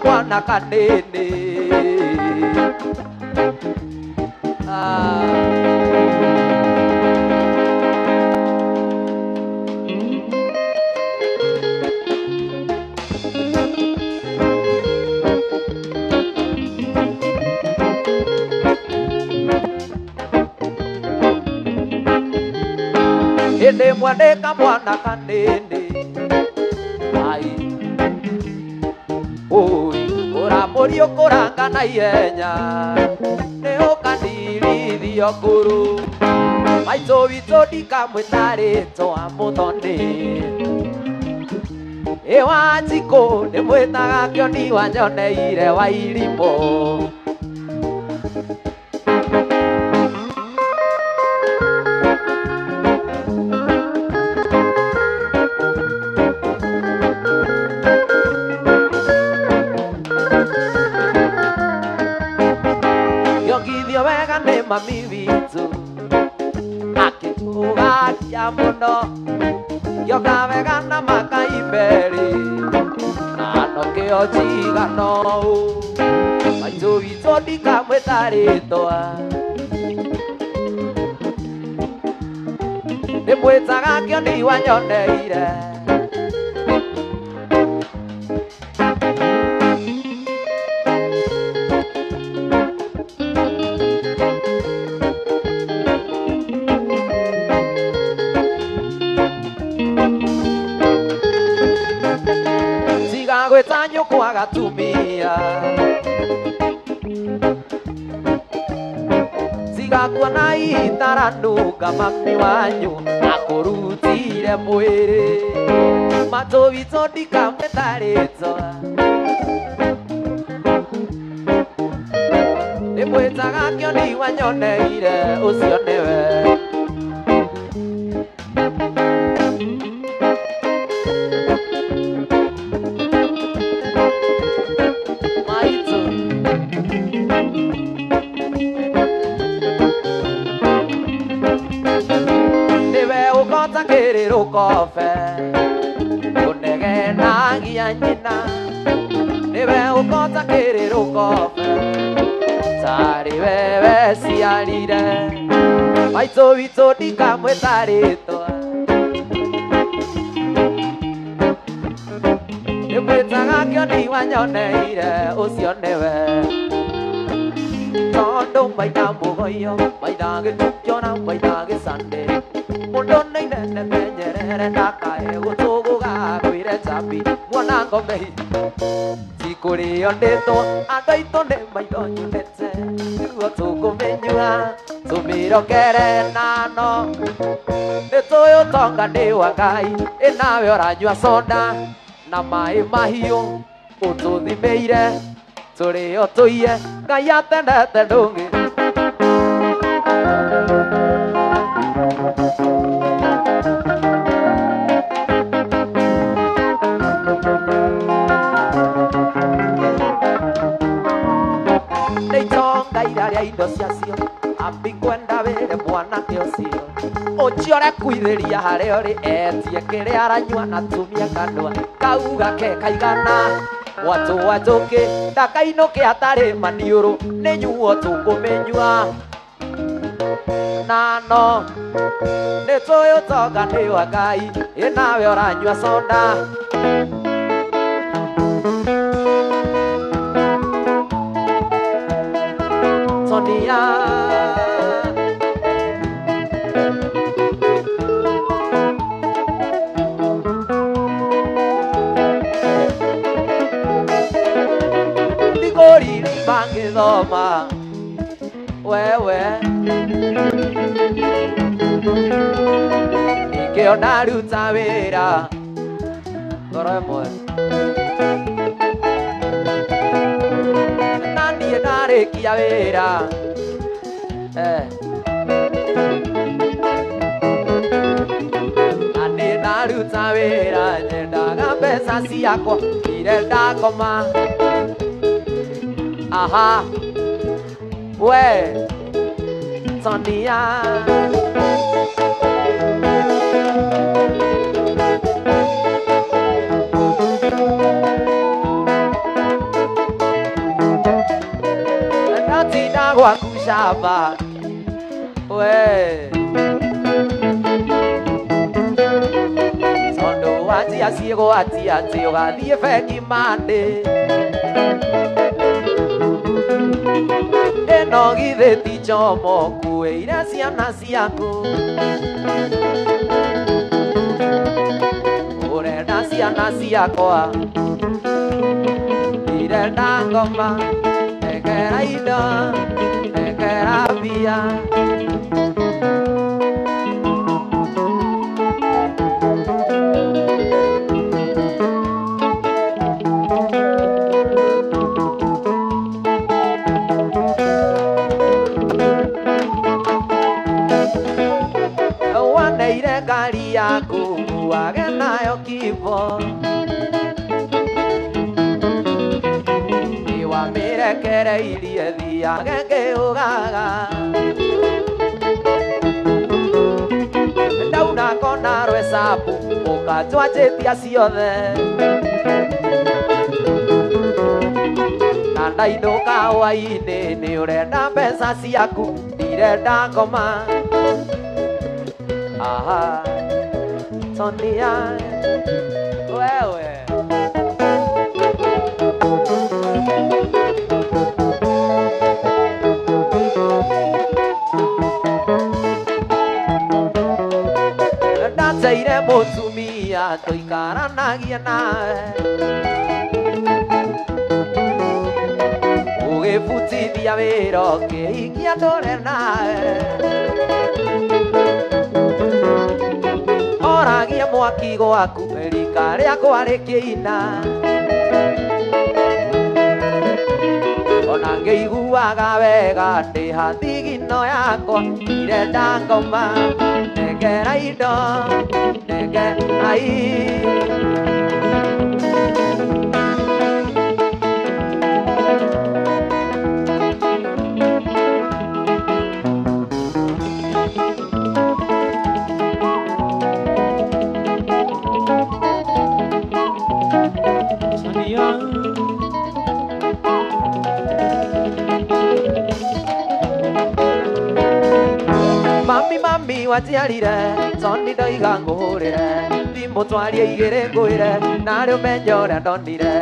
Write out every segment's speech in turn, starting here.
kamwana kanini Ende mwane kamwana kanini ai oi ora morio koranga na ihenya neo kandirithio kuru maitho witũ ndikamwĩtarĩtwa mũthoni ewa njikũ ndĩmwĩtaga kĩoni wanyoneire wa irimũ mami vitu akitugatia muno yokavegana makaiberi nano kio jigano maitu vitu ndikamwĩtarĩtwa ndĩmwĩtaga kĩoni wanyoneire Tanyo kwa gatumia Siga kwa na itaranuka mami wanyu akurutire mwiri Mato vito ndikamwĩtarĩtwa ndĩmwĩtaga kĩoni wanyoneire ũcio nĩwe Kofe unegenagia nyina niwe ukota kĩrĩro kofe tari wewe ciarire maitũ witũ ndikamwĩtarĩtwa ndĩmwĩtaga kĩoni wanyoneire ũcio nĩwe tondũ maitha mũgoyo maitha gĩtukio na maitha gĩcande mũndũ nĩ inene menyerere ndakae gũtũgũga kwĩre njambi mwana ngomei tikũrĩo ndĩtwo andũ aitũ nĩ maitho nyonete nĩguo tũkũmĩnyua tũmĩrokere nano nĩtũĩ ũtonga nĩ wa Ngai nawe ũranyua soda na maĩ mahiũ ũtũthimĩire tũrĩo tũiye Ngai atendete ndũngĩ indo ciacio ambi kwenda wĩre mwanake ũcio ũnjiore kuithĩria harĩa ũrĩ etie kĩrĩa aranyua na tumia kanua kau gake kaigana watu wajũkĩ ndakainũke atarĩ maniũrũ nĩ nyuo tũkũmĩnyua nano nĩtũĩ ũtonga nĩ wa Ngai nawe ũranyua soda Sonia Digori bangithoma wewe Ikĩona ruta wĩra ngoro ĩmwe narĩkia wĩra na nĩ naruta wĩra nyendaga mbeca ciakwa irenda ngoma aha we Sonia shamba we sondo watia siego atia tioga die feki mande eno githe ti chomo kueira ciana ciaku urenda ciana ciakwa irenda ngoma ekera indo ekera bia waneire ngari yaku wage nayo kibo iwamirekereirie thiage ngiugaga ndauna kona rwesapu ukatwanjitia ciothe na ndainũka hwainĩ nĩ ũrenda mbeca ciaku ndirenda ngoma aha Sonia wewe ndateire mũtumia tũikaranagia nawe ũgĩbutithia wĩra ũkĩhikia ndũre nawe oragia mwaki gwaku rika rĩakwa rĩkĩina ona ngĩiguaga wega ndĩ hathigino yakwa irenda ngoma negera indo negerai mami watiarire Soni ndoiga ngũhũrĩre thimũ twarie igĩrĩ ngwĩre narĩ ũmenye ũrĩa ndonire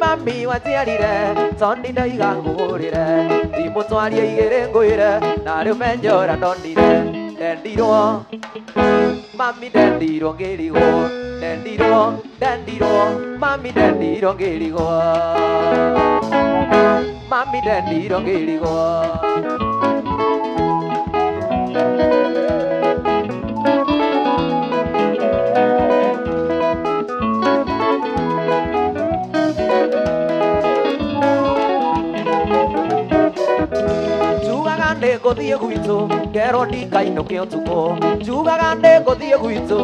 mami watiarire Soni ndoiga ngũhũrĩre thimũ twarie igĩrĩ ngwĩre narĩ ũmenye ũrĩa ndonire ndendirwo mami ndendirwo ngĩrigwo ndendirwo mami ndendirwo ngĩrigwo mami ndendirwo ngĩrigwo ngũthiĩ gwitũ ngerwo ndikainũke ũtukũ njugaga ndĩngũthiĩ gwitũ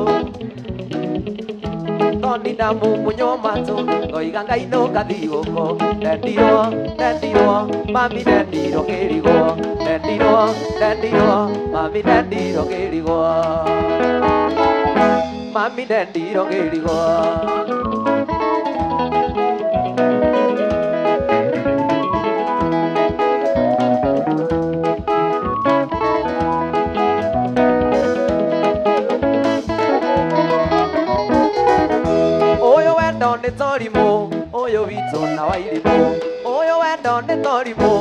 toni ndamumunywo matũ ngoiga ngainũka thiũkũ ndendirwo mami ndendirwo ngĩrigwo ndendirwo mami ndendirwo ngĩrigwo mami ndendirwo ngĩrigwo nĩ torimũ ũyũ witũ na wairimũ ũyũ wendo nĩ torimũ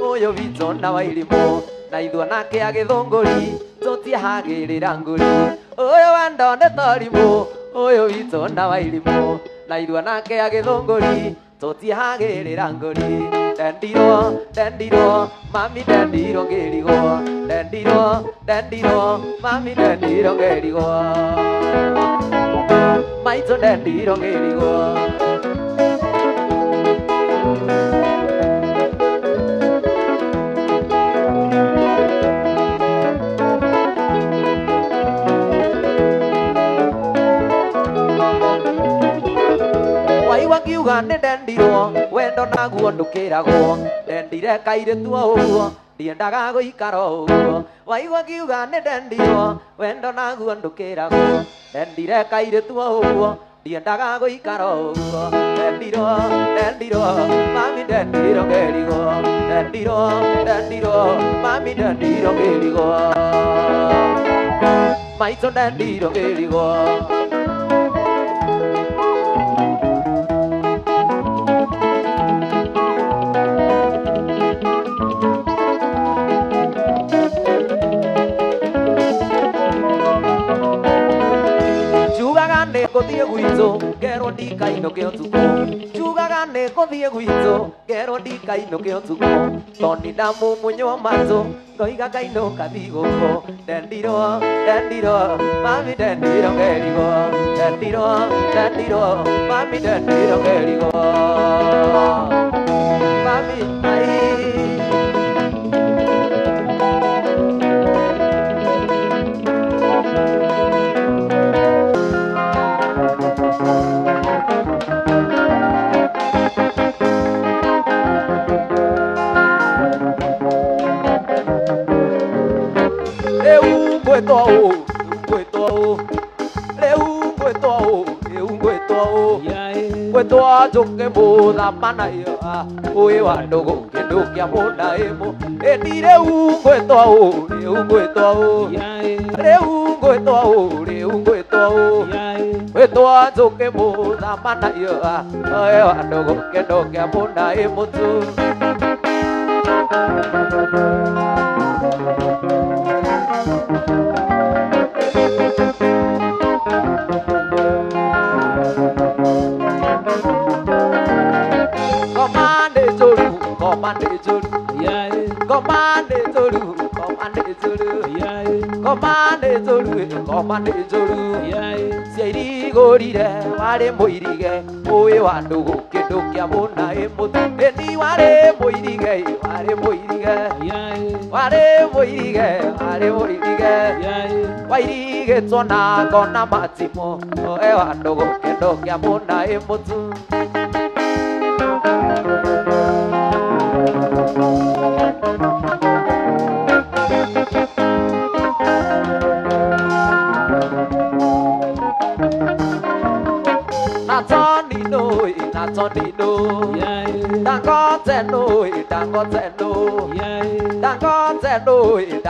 ũyũ witũ na wairimũ na ithuĩ nake agĩthũngũri tũtiahagĩrĩra ngũri ũyũ wendo nĩ torimũ ũyũ witũ na wairimũ na ithuĩ nake agĩthũngũri tũtiahagĩrĩra ngũri ndendirwo mami ndendirwo ngĩrigwo ndendirwo mami ndendirwo ngĩrigwo maitũ ndendirwo ngĩrigwo waigua ngiuga nĩ ndendirwo wendo naguo ndũkĩragwo ndendire kairĩtu o ũguo ndiendaga gũikara ũguo waigua ngiuga nĩ ndendirwo wendo naguo ndũkĩragwo ndendire kairĩtu o ũguo ndiendaga gũikara ũguo ndendirwo mami ndendirwo ngĩrigwo ndendirwo mami ndendirwo ngĩrigwo maitũ ndendirwo ngĩrigwo Nĩngũthiĩ gwitũ ngerwo ndikainũke ũtukũ njugaga nĩngũthiĩ gwitũ ngerwo ndikainũke ũtukũ tondũ ndamumunywo matũ ngoiga ngainũka thigũkũ ndendirwo mami ndendirwo ngerigwo ndendirwo mami ndendirwo ngerigwo mami ai Gwetwa njoke mũthama nayo ũĩ wa ndũgũ kĩndũ kĩa mũndaĩmũ ĩni rĩu gwetwa gwetwa njoke mũthama nayo ũĩ wa ndũgũ kĩndũ kĩa mũndaĩmũ tu Komande njoru ciairigũrire warĩ mũirige ũĩ wa ndũgũ kĩndũ kĩa mũnaĩmũ ĩni warĩ mũirige wairigĩtwo na ngona matimũ ũĩ wa ndũgũ kĩndũ kĩa mũnaĩmũ tu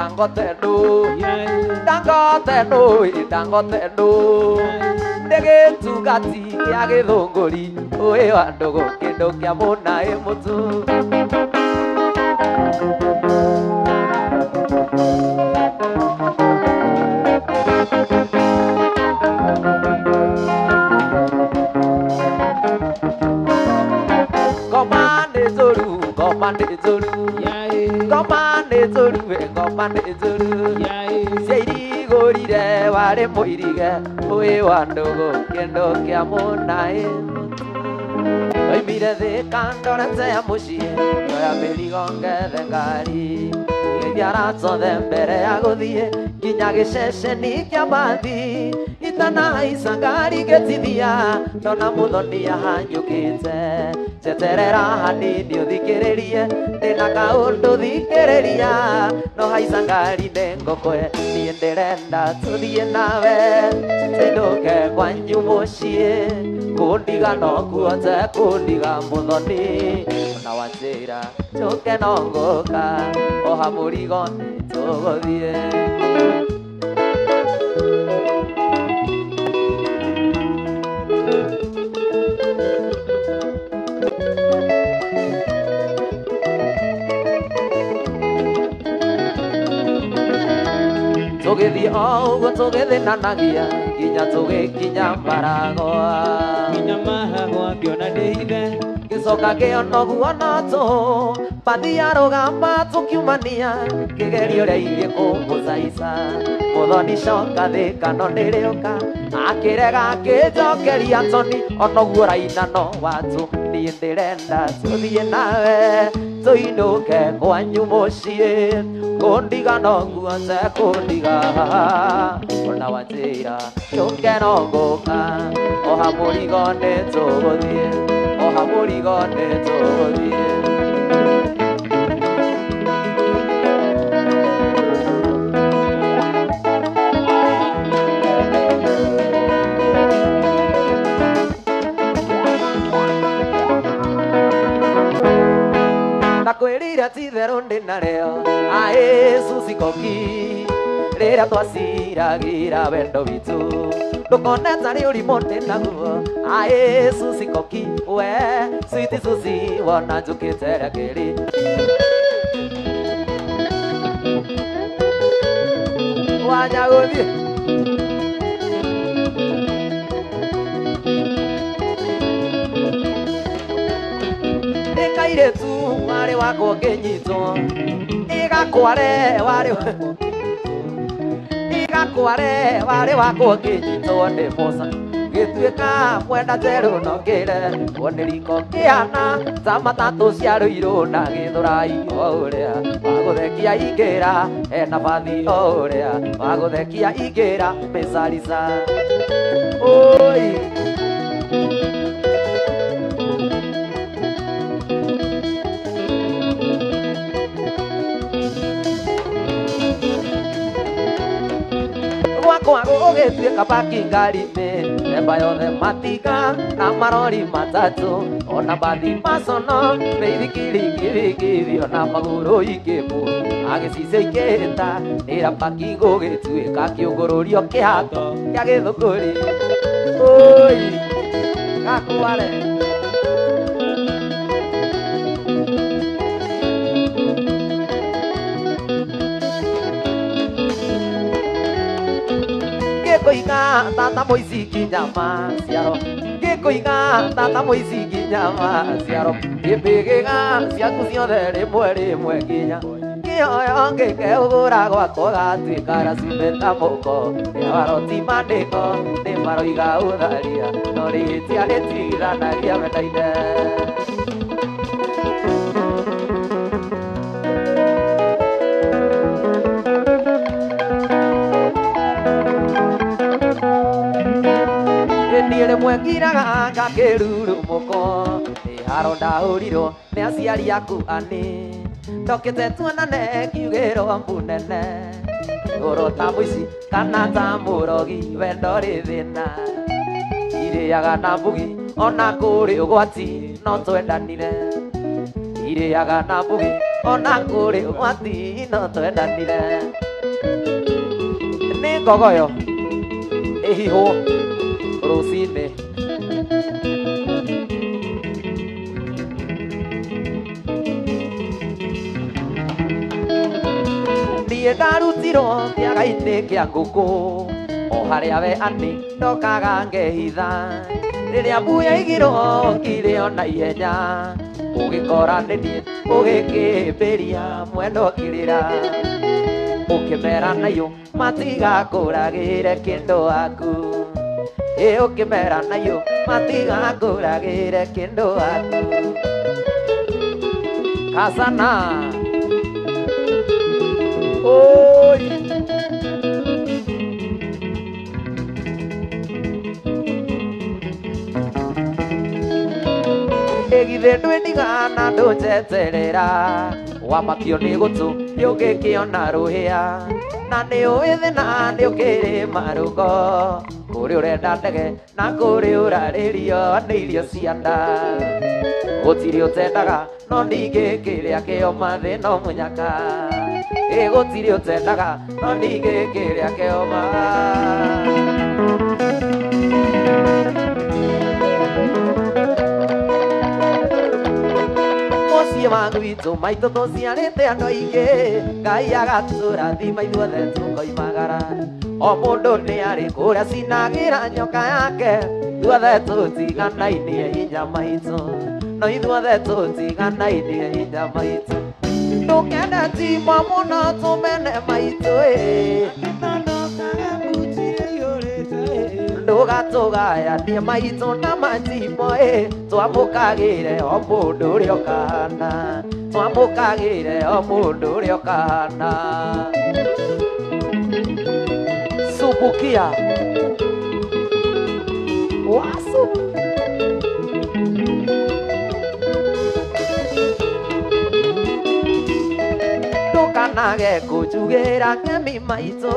Dangote ndegĩtugati kĩa gĩthũngũri ũĩ wa ndũgũ kĩndũ kĩa mũnaĩmũ tu Komande njoru ciairigũrire warĩ mũirige ũĩ wa ndũgũ kĩndũ kĩa mũnaĩmũ oimire thĩ kandorete ya mũciĩ oya mĩrigo ngethe ngari igĩthiaratothe mbere ya gũthiĩ nginya gĩceceni kĩa mbathi itanahaica ngari ngĩtithia ndona mũthoni ahanyũkĩte njeterera hanini ũthikĩrĩrie ndĩna kaũndũ thikĩrĩria no haica ngari ndĩngũkwe niĩ ndĩrenda tũthiĩ nawe tũinũke kwanyu mũciĩ kũndiga no kuote kũndiga mũthoni ona wanjĩra njũke no ngũka oha mũrigo nĩtũgũthiĩ tũgĩthiĩ o ũguo tũgĩthĩnanagia nginya tũgĩkinya Maragwa ngĩona ndĩithe ngĩcoka ngĩona ũguo no tũhũ mbathi yarũgama tũkiumania kĩgerio ũrĩa ingĩkũmũcaica mũthoni coka thĩkano nĩrĩũka akĩrega akĩnjokeria toni ona ũguo raina no watũ niĩ ndĩrenda tũthiĩ nawe tũinũke kwanyu mũciĩ kũndiga no nguote kũndiga ona wanjĩra njũke no ngũka oha mũrigo nĩtũgũthiĩ oha mũrigo nĩtũgũthiĩ titherũ ndĩ narĩo aĩ Susie Koki rĩrĩa twaciragĩra wendo witũ ndũkone tarĩ ũrimũ ndĩ naguo aĩ Susie Koki we sweet Susie wona njũkĩte rekeri wanya gũthiĩ ĩkairĩtu warĩ wakwo ngĩnyitwo ĩgakware warĩ wakwo ngĩnyitwo nĩ mũca gĩtuĩka mwenda njerũ nongĩre wone riko kĩana ta matatũ ciarũirwo na gĩthũrai o ũrĩa wagũthekia ingĩra hena bathi o ũrĩa wagũthekia ingĩra mĩcarica oi gwakwa gũgĩtuĩka paki ngari-inĩ mĩthemba yothe matinga na marori matatũ ona mbathi macono mĩithikiri ngĩthingĩthi ona magũrũ ingĩmũ agĩcicio ikĩhĩta nĩra paki gũgĩtuĩka kĩũngũrũrio kĩhato kĩa gĩthũngũri oi gakware gĩkũiga tata mũici nyama ciaro gĩkũiga tata mũici nyama ciaro gĩpĩgĩga ciaku ciothe rĩmwe nginya kĩoyo ngĩkeũgũra gwakwa gatuĩka racimeta mũko rĩawaroti mandĩko nĩ maroiga ũtharia no rĩhĩtia rĩtigithanagia wendaine rĩmwe ngiraga ngakĩrurumũko ĩharo ndahũrirwo nĩ aciari aku anĩ ndokĩte tuonane kiugĩrwo mbunene igũrũ ta mũici kana ta mũrogi wendo rĩ thĩna irĩaga na mbugi ona kũrĩ ũgwati no twendanire irĩaga na mbugi ona kũrĩ ũgwati no twendanire nĩ ngogoyo ĩhihwo rũcinĩ niĩ ndarutirwo kĩaga-inĩ kĩa ngũkũ o harĩa we anĩ ndokaga ngehitha rĩrĩa mbuya igirwo kire ona ihenya ũgĩkora nĩ niĩ ũgĩkĩmbĩria mwendo kĩrĩra ũkĩmera nayo matigakũragĩre kĩndũ waku ũkĩmera nayo matigakũragĩre kĩndũ waku kasana oi githĩ ndwĩndigana ndũnjeterera wamakio nĩ gũtũ nĩũngĩkĩona rũhĩa na nĩũĩ thĩna nĩũkĩrĩma rũgo kũrĩ ũrenda ndege na kũrĩ ũrarĩrio nĩ irio cia nda gũtirĩ ũtendaga no ningĩ kĩrĩa kĩoma thĩno mũnyaka gũtirĩ ũtendaga no ningĩ kĩrĩa kĩoma mũciĩ wa gwitũ maitũ tũciarĩte andũ aingĩ Ngai agatũrathima ithuothe tũkoimagara o mũndũ nĩ arĩ kũrĩa cinagĩra nyoka yake ithuothe tũtiganainie hinya maitũ no ithuothe tũtiganainie hinya maitũ ndũkende timo mũno tũmene maitũ ndũgatũgayanie maitũ na matimo twamũkagĩre o mũndũ ũrĩa ũkahana twamũkagĩre o mũndũ ũrĩa ũkahana subukia wasu ndũkanage kũnjugĩra ng'emi maitũ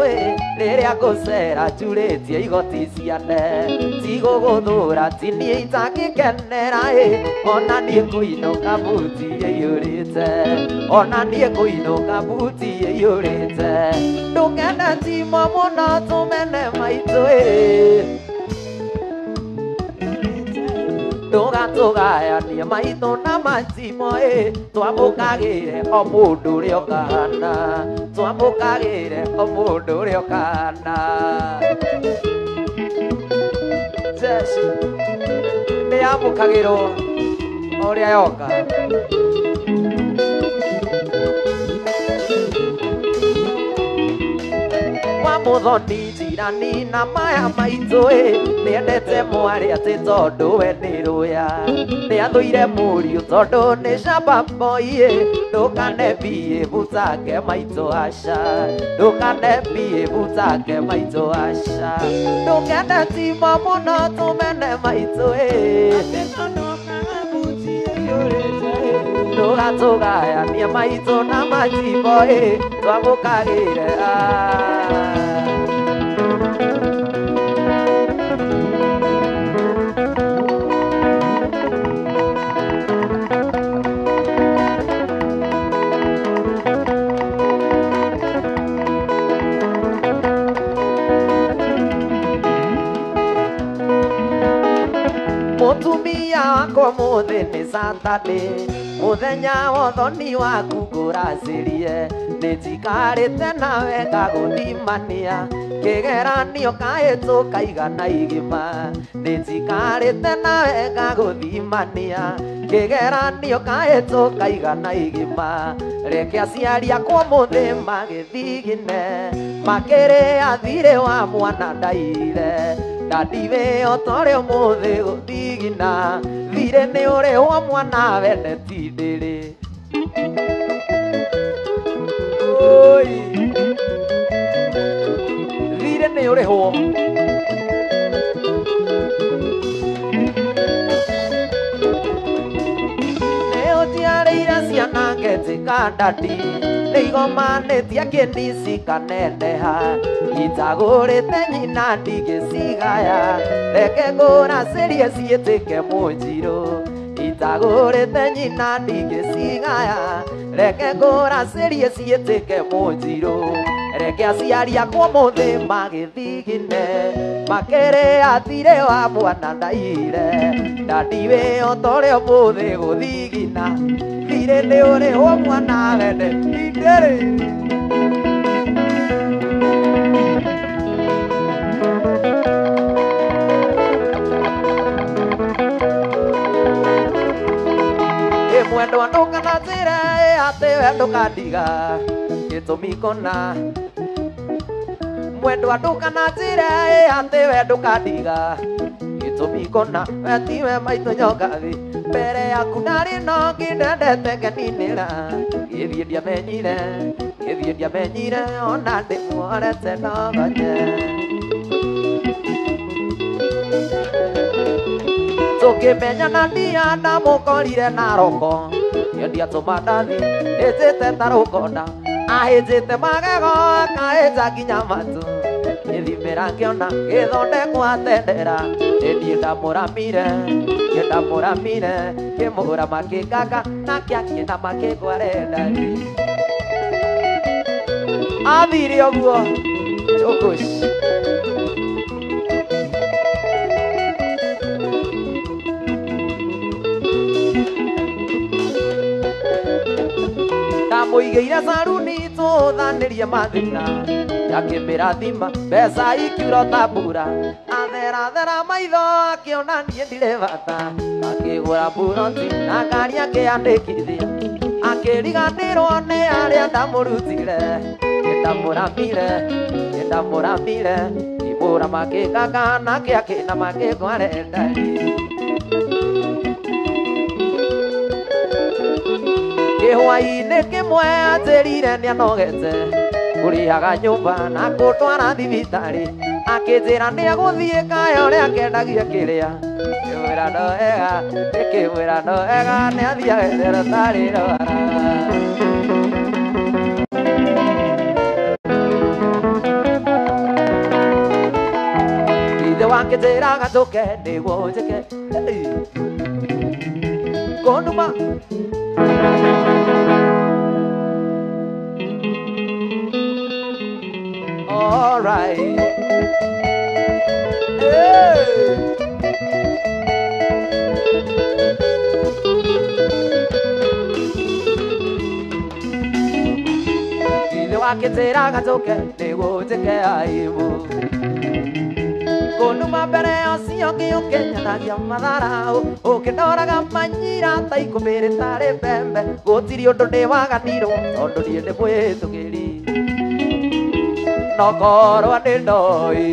rĩrĩa ngũcera njurĩtie igoti ciane cigũgũthũra tinie itangĩkenera ona niĩ kũinũka buti ĩiyũrĩte ona niĩ kũinũka buti ĩiyũrĩte ndũkene timo mũno tũmene maitũ tũgatũgayania maitũ na matimo twamũkagĩre o mũndũ ũrĩa ũkahana twamũkagĩre o mũndũ ũrĩa ũkahana Jesu nĩyamũkagĩrwo o ũrĩa yoka Mũthoni njirani na maya maitũ nĩendete mwarĩ atĩ tondũ we nĩ rũya nĩathũire mũriũ tondũ nĩ camba boy ndũkane biĩ butake maitũ aca ndũkane biĩ butake maitũ aca ndũkene timo mũno tũmene maitũ tũgatũgayania maitũ na matimo twamũkagĩre Mũtumia wakwa mũthĩ nĩ Saturday mũthenya wa ũthoni waku ngũracĩrie nĩnjikarĩte nawe ngagũthimania kĩgeranio kahĩtũ kaigana igima nĩnjikarĩte nawe ngagũthimania kĩgeranio kahĩtũ kaigana igima reke aciari akwa mũthĩ magĩthigine makĩrĩa thirĩ wa mwana ndaire Dadiwe otore mũthĩ gũthigina thirĩ nĩ ũrĩhwo mwana wene tindĩrĩ thirĩ nĩ ũrĩhwo nĩ ũtiarĩire ciana ngĩtĩka ndati nĩ igomanĩtie kĩnisi kaneneha itagũrĩte nyina ndigĩcigaya reke ngũracĩrie ciĩtĩke mũnjirũ itagũrĩte nyina ndigĩcigaya reke ngũracĩrie ciĩtĩke mũnjirũ reke aciari akwa mũthĩ magĩthigine makĩrĩa thirĩ wa mwana ndaire ndadiwe otore mũthĩ gũthigina thirĩ nĩ ũrĩhwo mwana wene indĩrĩ mwendwa ndũkana njĩra atĩ we ndũkandiga gĩtũmi kona mwendwa ndũkana njĩra atĩ we ndũkandiga gĩtũmi kona we tiwe maitũ nyokathi mbere yaku ndarĩ no ngĩndendete ngeninĩra gĩthiĩ ndiamenyire ona ndĩmuorete nogonye tũkĩmenyana ndia ndamũkorire na roko nĩndiatũma ndathi ĩnjĩte ta rũkonda ahĩnjĩte magego akahĩnja nginya matũ gĩthimĩra ngĩona gĩthondekwo atendera ĩniĩ ndamũramire kĩmũra makĩnganga na kĩakĩenda makĩngwarendari athire ũguo Chokosh Mũigĩire saruni tũthanĩrie mathĩna yakĩmĩrathima mbeca ikiura ta mbura atherathera maitho akĩona niĩ ndirĩ bata akĩgũra buroti na ngari akĩandĩkithia akĩriganĩrwo nĩ arĩa ndamũrutire ndamũramire ibũra makĩnganga nake akĩna makĩngwarendari kĩhwainĩ kĩmwe anjĩrire nĩanogete kũrĩhaga nyũmba na kũtwara thibitarĩ akĩnjĩra nĩagũthiĩ kaya ũrĩa akendagia kĩrĩa kĩmwĩra no ega nĩathiaga ethere tarĩ rwara wakĩnjĩra gacũke nĩguo njĩke kũnuma all right wakĩnjĩra gacũke nĩguo njĩke aibu kũnuma mbere ũcio ngĩũkĩnyanagia matharau ũkĩndoraga manyira ta ikũmbĩrĩ tarĩ mbembe gũtirĩ ũndũ ndĩwaganirwo tondũ niĩ nĩ mwĩtũkĩri nokorwo nĩ ndoĩ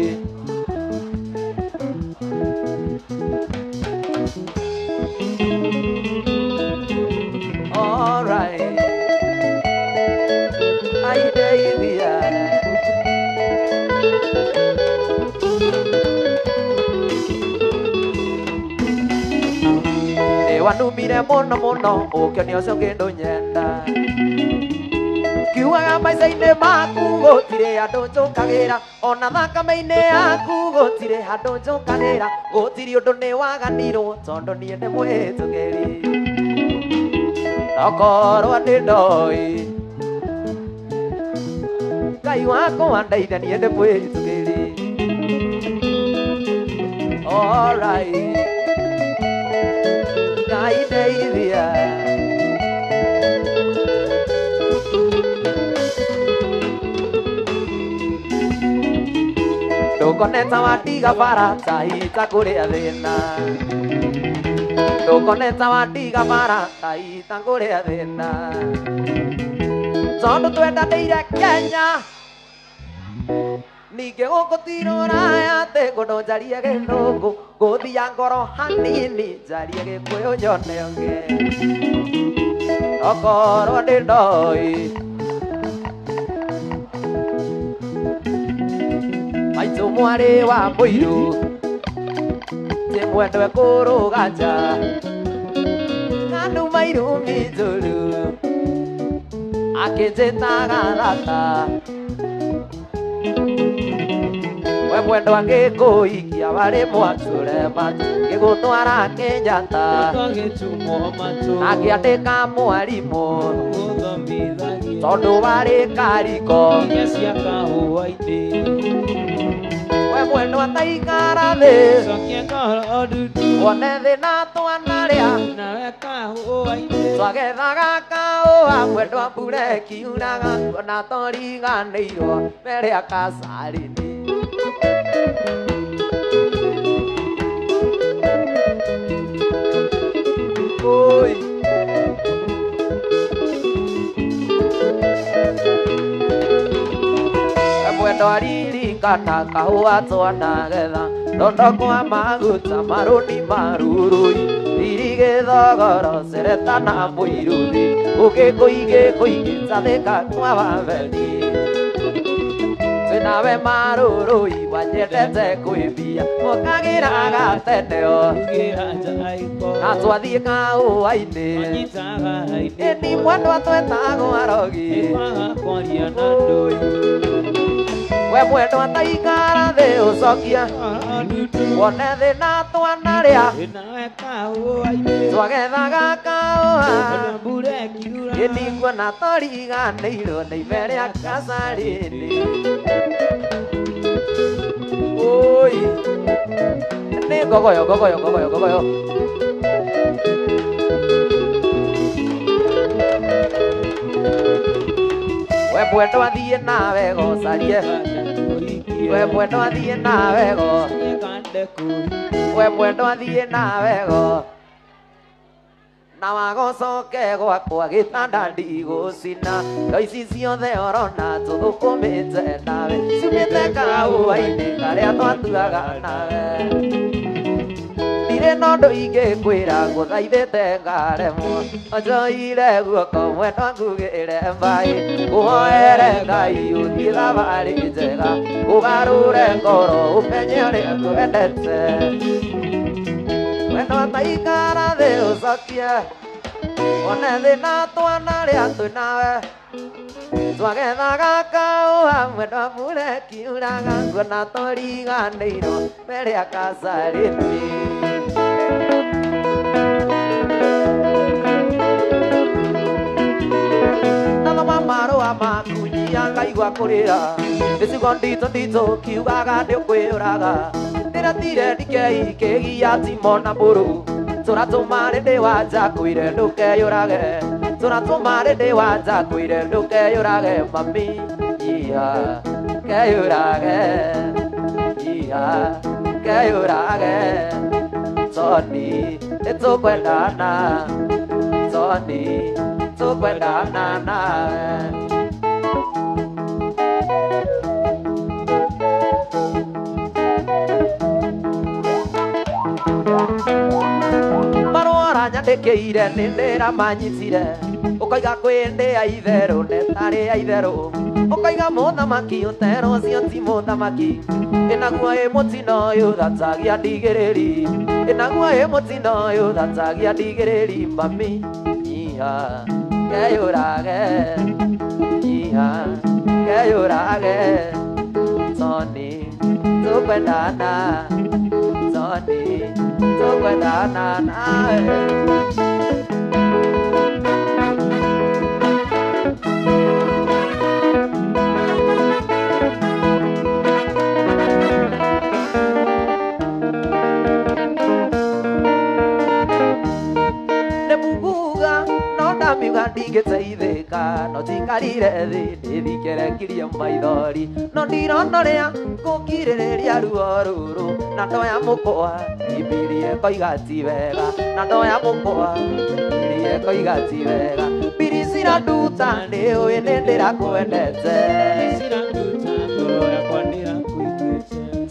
all right aideithia nĩwanumire mũno mũno ũkĩonia ũcio ngĩndũnyenda kiugaga maica-inĩ maku gũtirĩ andũ njũkagĩra ona thakame-inĩ yaku gũtirĩ andũ njũkagĩra gũtirĩ ũndũ nĩwaganirwo tondũ niĩ nĩ mwĩtũkĩri nokorwo nĩ ndoĩ Ngai wakwa ndeithania nĩ mwĩtũkĩri all right Ngai ndeithia ndũkoneta watiga bara tahita kũrĩa thĩna ndũkoneta watiga bara tahita kũrĩa thĩna tondũ twendanĩire Kenya ningĩ gũkũ ti rũraya atĩ ngũndũ njarie gĩthũngũ ngũthia ngoro hanini njarie gĩkũyũ nyone ũngĩ okorwo nĩ ndoĩ maitũ mwarĩ wa mũirũ tĩ mwendwe kũrũga nja ng'andu mairũ minjũru akĩnjĩtaga thaka we mwendwa ngĩkũikia warĩ mwatũre matu ngĩgũtwara Kenyatta akĩandĩka mwarimũ tondũ warĩ kariko we mwendwa taikara thĩ wone thĩna twanarĩa twagethaga kaũa mwendwa mbura ĩkiuraga ona toriganĩirwo merĩa kacarinĩ ôi mwendwa ririkana kahũa twanagetha ndondokwa maguta marũni marurui riri gĩthogoro ceretana mũiruthi ũgĩkũigĩkũigĩ njathĩka twawaveni twĩnawe marũrũi wanyendete kwĩmbia mũkagĩraga teneo na twathiĩ kaũa-inĩ ĩni mwendwa twetagwo arogi we mwendwa taikara thĩ ũcokia wone thĩna twanarĩa twagethaga kaũa ĩni nguona toriganĩirwo nĩ ime rĩa kacarĩnĩ ôi nĩ ngogoyo ngogoyo ngogoyo ngogoyo we mwendwa thiĩ nawe gocarie we mwendwa thiĩ nawe go we mwendwa thiĩ nawe go na wagocoke gwakwa gĩtanda ndigũcina ndo ici ciothe orona tũthũkũmĩte nawe ciumĩte kaũa-inĩ karĩa twatuaga nawe ndirĩ na ũndũ ingĩkwĩra ngũthaithĩte ngaremwo onjoire guoko mwendwa ngugĩre mbaĩ ngũhoere Ngai ũthiĩ thabarĩ njega ũgarũre ngoro ũmenye ũrĩa ngwendete mwendwa taikara thĩ ũcokie wone thĩna twanarĩa twĩ nawe Twagethaga kau hamwe ndwamure kiuraga nguona tũriganĩirwo mbere ya kasarĩni. Ndathoma marũa maku nyia ngaigua kũrĩra gĩcigo nditũ nditũ kiugaga ndĩkwĩyũraga ndĩratire ndikeikigia timo na mbũrũ tũratũma rĩndĩ wanja kwĩre ndũkeyũrage tũratũma rĩndĩ wanja kwĩre ndũkeyũrage mami iha keyũrage iha keyũrage Tony nĩtũkwendana Tony tũkwendana nawe nyandĩkĩire nĩndĩramanyitire ũkaiga kwĩndĩa itherũ netarĩ ya itherũ ũkaiga mũthamaki ũtero ũcio ti mũthamaki ĩnaguo ĩ mũtino ũyũ thatagia ndigĩrĩri ĩnaguo ĩ mũtino ũyũ thatagia ndigĩrĩri mami iha keyũrage iha keyũrage Tony tũkwendana Tony tũkwendana nawe nĩmuguga no ndamiuga ndingĩteithĩka no njikarire thĩ ndĩthikĩrekirie maithori no ndironorea ngũkirĩrĩria ruo rũrũ na ndoya mũkwa imbirie koiga ti wega na ndoya mũkwa imbirie koiga ti wega birisira nduta nĩũĩ nĩndĩrakwendete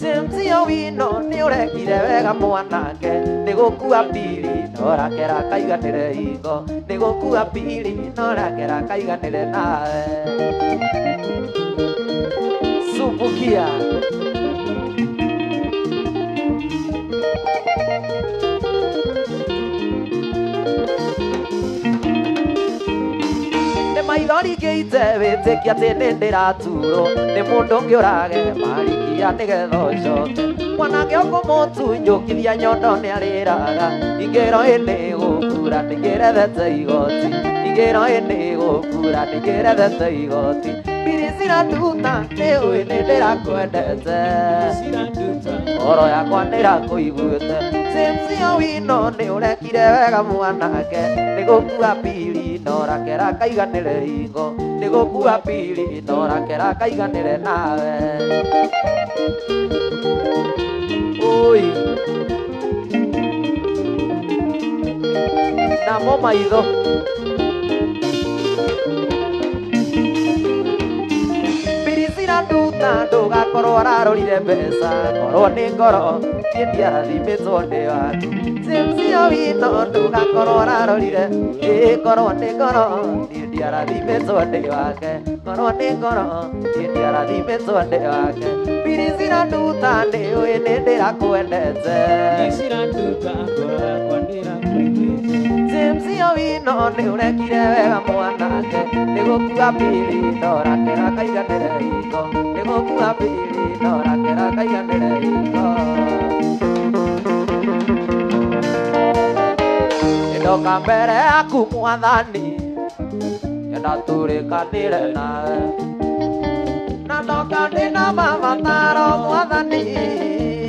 James Owino nĩũrekire wega mwanake nĩgũkua pili norakera kaiganĩre hingo nĩgũkua pili norakera kaiganĩre nawe Subukia maithori ngĩite wĩtĩkia atĩ nĩndĩraturwo nĩ mũndũ ngĩũrage marikia nĩgetha ũcoke mwanake ũkũmũtunyũkithia nyondo nĩarĩraga ingĩro ĩnĩ gũkura nĩngĩrethete igoti ingĩro ĩnĩ gũkura nĩngĩrethete igoti birisira nduta nĩũĩ nĩndĩrakwendete ngoro yakwa nĩrakũiguĩte James Owino nĩũrekire wega mwanake nĩgũkua pili norakera kaiganĩre hingo nĩgũkua pili norakera kaiganĩre nawe ui namo maitho birisira nduta ndũgakorwo ararorire mbeca korwo nĩ ngoro ndiarathimĩtwo nĩ waku James Owino ndũgakorwo ararorire korwo nĩ ngoro ndiarathimĩtwo nĩ wake korwo nĩ ngoro ndiarathimĩtwo nĩ wake birisira nduta nĩũĩ nĩndĩrakwendete James Owino nĩũrekire wega mwanake nĩgũkua pili norakera kaiganĩre hingo nĩgũkua pili norakera kaiganĩre hingo ndoka mbere yaku mwathani ngenda tũrĩkanĩre nawe na ndoka ndĩna mabataro mwathani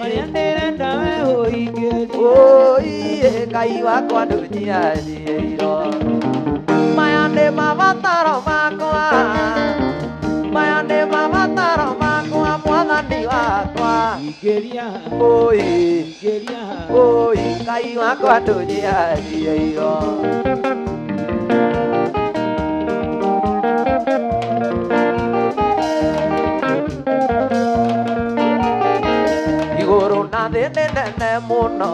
marĩa ndĩrenda we ũhingĩrie Ngai wakwa ndũnyihanyiĩirwo maya nĩ mabataro makwa maya nĩ mabataro makwa mwathani wakwa ingĩria Ngai wakwa ndũnyihanyiĩirwo igũrũ na thĩ nĩ nene mũno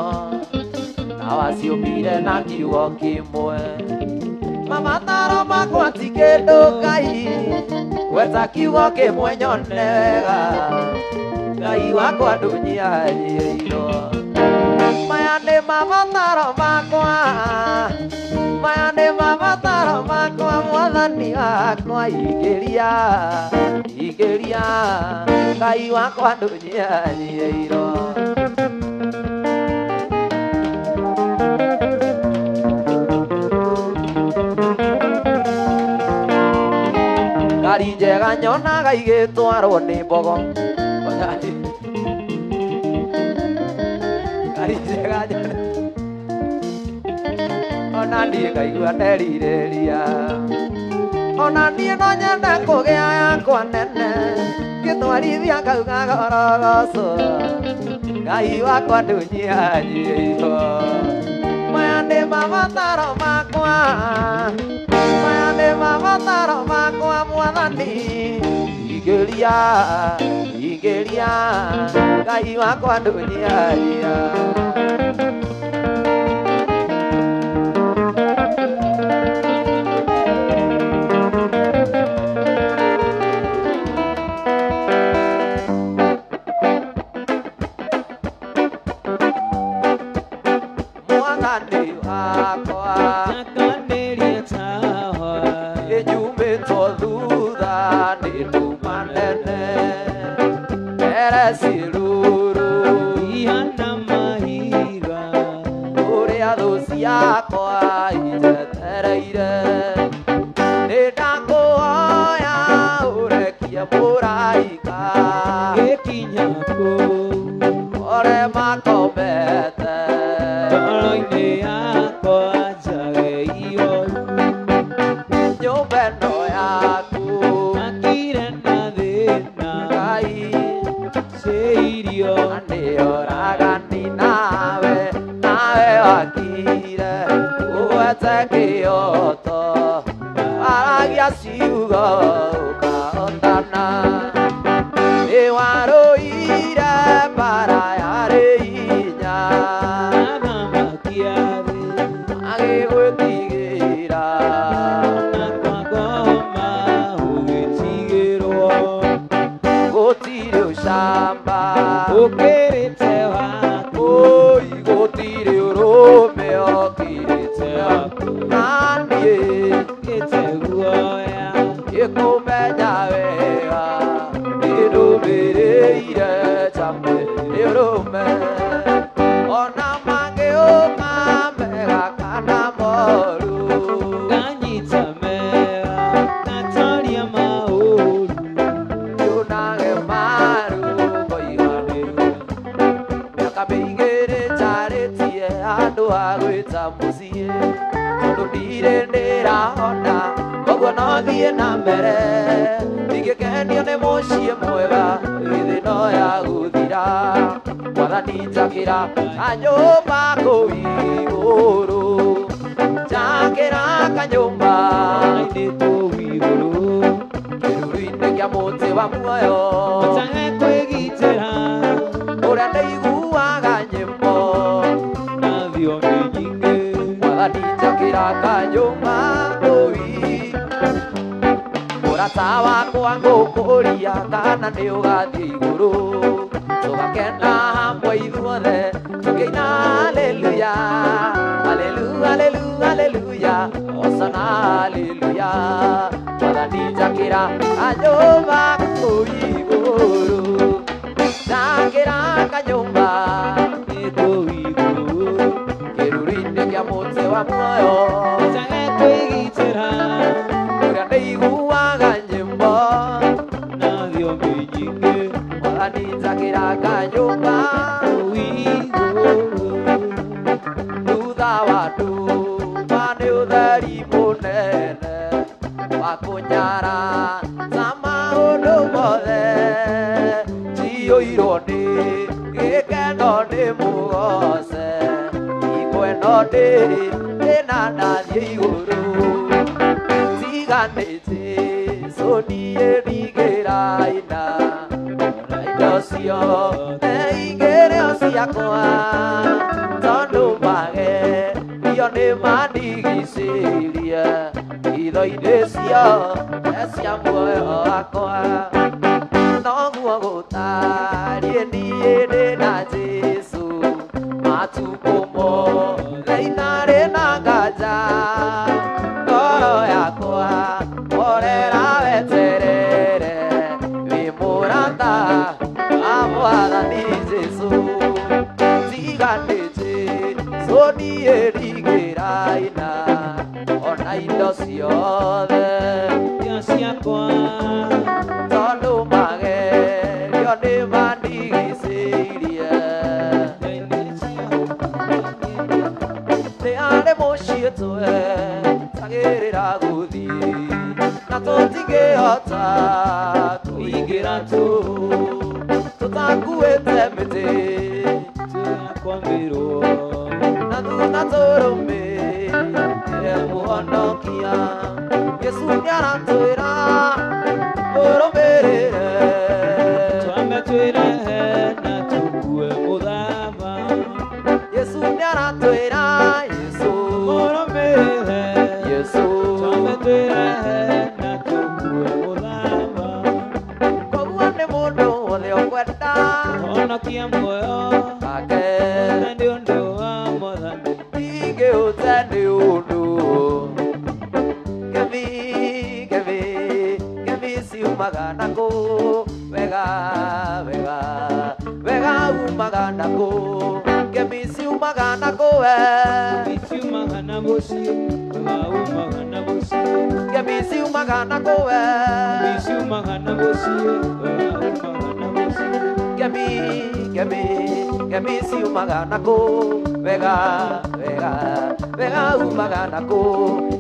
na waciũmbire na kiugo kĩmwe mabataro makwa ti kĩndũ Ngai gweta kiugo kĩmwe nyone wega Ngai wakwa ndũnyihanyiĩirwo maya nĩ mabataro makwa maya nĩ mabataro makwa mwathani wakwa ingĩria Ngai wakwa ndũnyihanyiĩirwo ngari njega nyonaga igĩtwarwo nĩ mbogo ngari njega ona niĩ ngaigua nderirĩria ona niĩ no nyende kũgĩa yakwa nene ngĩtwarithia ngauga gorogoco Ngai wakwa ndũnyihanyiĩirwo maya nĩ mabataro makwa mwathani ingĩria Ngai wakwa ndũnyihanyiĩirwo Jesu matukumo leina rena gaja Jesu tiganĩte so niĩ ndigĩraina ona indo ciothe ciakwa tondũ magerio nĩ mandigicĩirie nĩ arĩ mũciĩ twetagĩrĩra gũthiĩ na tũtingĩhota kũingĩra tũtakuĩte mĩtĩ tũyakwambĩrwo na thutha tũrũmĩrĩre mũhonokia Yesu nĩaratwĩra mũrũmĩrĩre twambe twĩrehe na tũkue mũthama Yesu nĩaratwĩra Yesu mũrũmĩrĩre Yesu twambe twĩrehe na tũkue mũthama koguo nĩ mũndũ wothe ũkwenda ũhonokia muoyo wake nĩ ũndũ wa Mwathani ndingĩũte nĩ ũndũ Kemi ciumaga nakũ wega umaga nakũ Kemi ciumaga nakũ ciumaga na mũciĩ wega umaga na mũciĩ Kemi ciumaga nakũ ciumaga na mũciĩ wega umaga na mũciĩ Kemi ciumaga nakũ wega umaga nakũ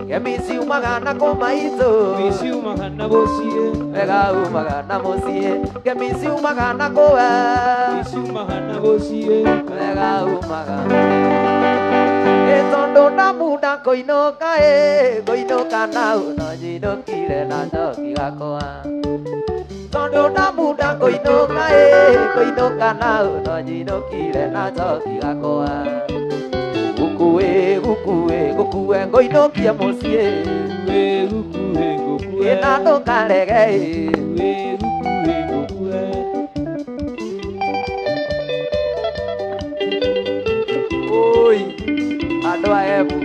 Kemi ciumaga nakũ maitũ ciumaga na mũciĩ wega umaga na mũciĩ Kemi ciumaga nakũ ciumaga na mũciĩ wega umaga tondũ ndamunda kũinũka kũinũka na ũno njinũkire na njoki gakwa tondũ ndamunda kũinũka kũinũka na ũno njinũkire na njoki gakwa gũkue ngũinũkie mũciĩ na ndũkarege oi andũ a Embu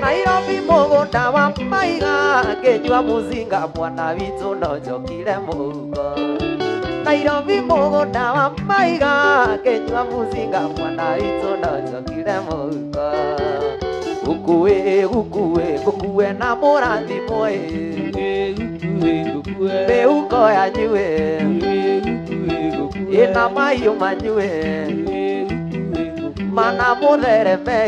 Nairobi mũgũnda wa maiga ngĩnyua mũzinga mwana witũ no njokire mũhuko Nairobi mũgũnda wa maiga ngĩnyua mũzinga mwana witũ no njokire mũhuko gũkue na mũrathimo mĩhuko yanyue ĩna mahiũ manyue mana mũthereme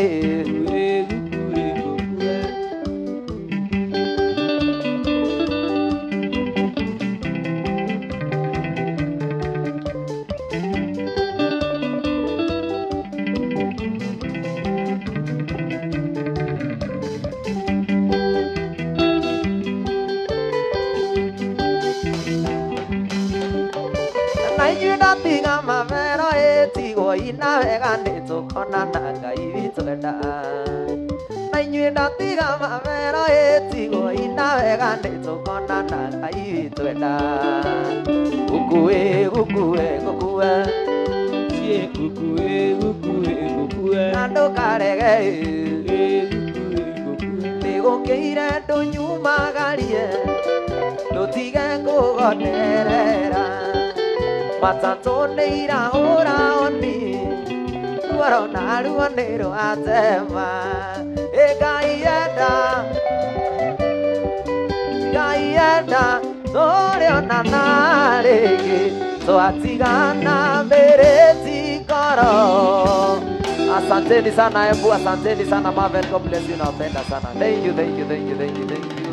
Tiga mavero etigo ina vega nĩtũkona na Ngai witũ enda na inyuĩ ndatiga mavero etigo ina vega nĩtũkona na Ngai witũ enda gũkue na ndũkarege nĩgũkĩire ndũnyumagarie ndũtige kũgonerera Matatũ nĩ irahũra oni ruorona ruo nĩ rwatema Ngai enda tũrĩonana rĩngĩ twatigana mbĩrĩti ngoro Asanteni sana Embu, asanteni sana Marvel, God bless you, nawapenda sana. Thank you.